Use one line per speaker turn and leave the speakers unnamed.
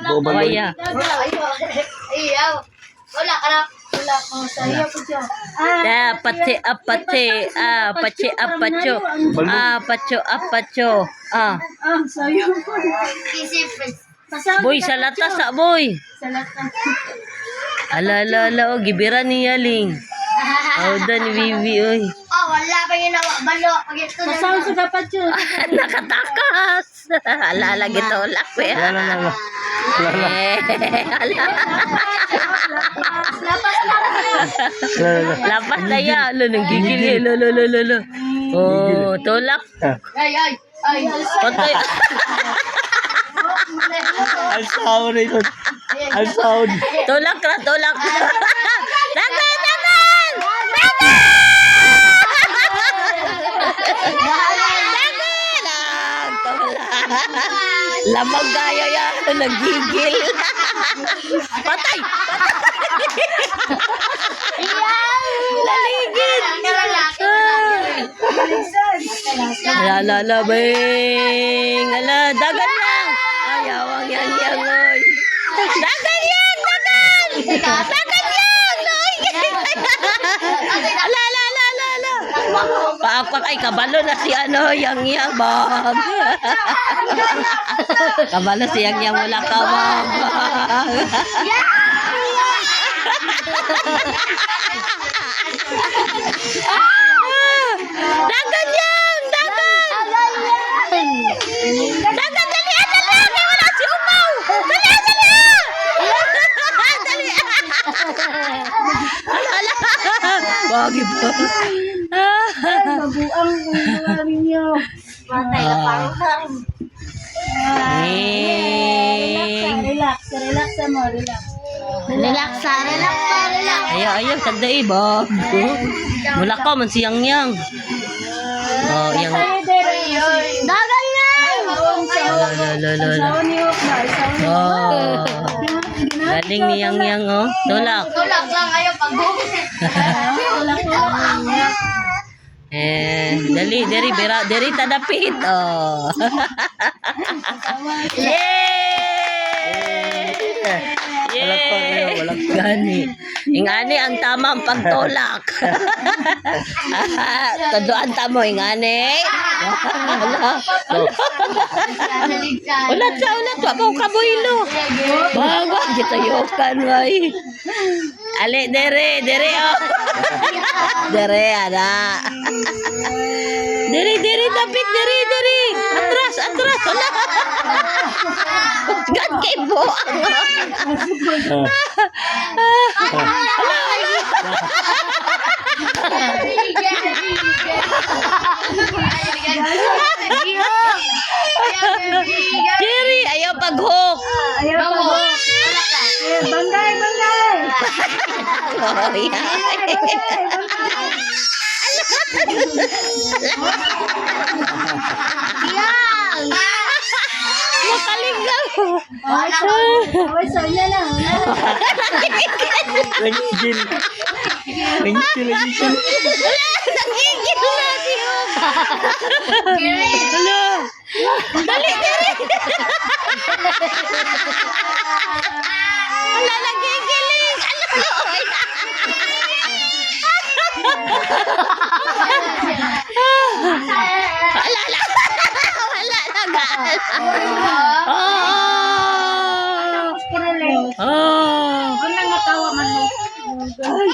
Buya.
Wala ka na. Wala ko sa iyo po siya.
Pati apate. Pache apacho. Pacho.
Sa iyo po. Isip.
Boy, sa lata sa boy.
Sa lata.
Ala, gibira niya ling. Dan Vivi, oy.
Wala pa ginawa. Balo. Kasama sa dapat yun.
Nakatakas. Ala, gito lak.
Wala.
Lapas na yan. Nanggigil. Lo. Oh, tulak.
Ay.
Patay.
Ang sound ito. Ang sound.
Tulak. Dagan! Lamang gaya yan. Nagigil. Patay. Laligid. Bing. Dagan lang. Ayawang yan, oy. Dagan yan. Paapak ay kabalo na si yang bag. Kabalo si yang wala ka bag. Dagan yan. Dagan dali. Wala si Umaw. Dali. Ala. Bagi ba?
Mabuang ninyo. Matay na parang. Relax mo. Relax.
Ayaw, tagdai ba? Wala ka man si yang. Oh, yang.
Dagan na!
Lolo. Oh. Galing ni yang, oh. Tulak.
Tulak lang kayo pag
Deri tadapit. Oh. Yay! Gani. Ingani ang tamang pagtulak. Tuduan tamo ingani. Ulat wa pa kabuilo. Bago kita yokan wai. Ale dere oh. Dere ada. Dere dapit dere. Atras. Wala. Gan kay buang. Jerry, ayaw pag-hook.
Bangay.
Makalingaw.
Ay, sa'yo na.
Nagigil.
Nagigil na si Hug. Hello. Dali, Jerry. Wala, nagigiling.
Tapos ko rin.
Oh.
Kung nangatawa man mo.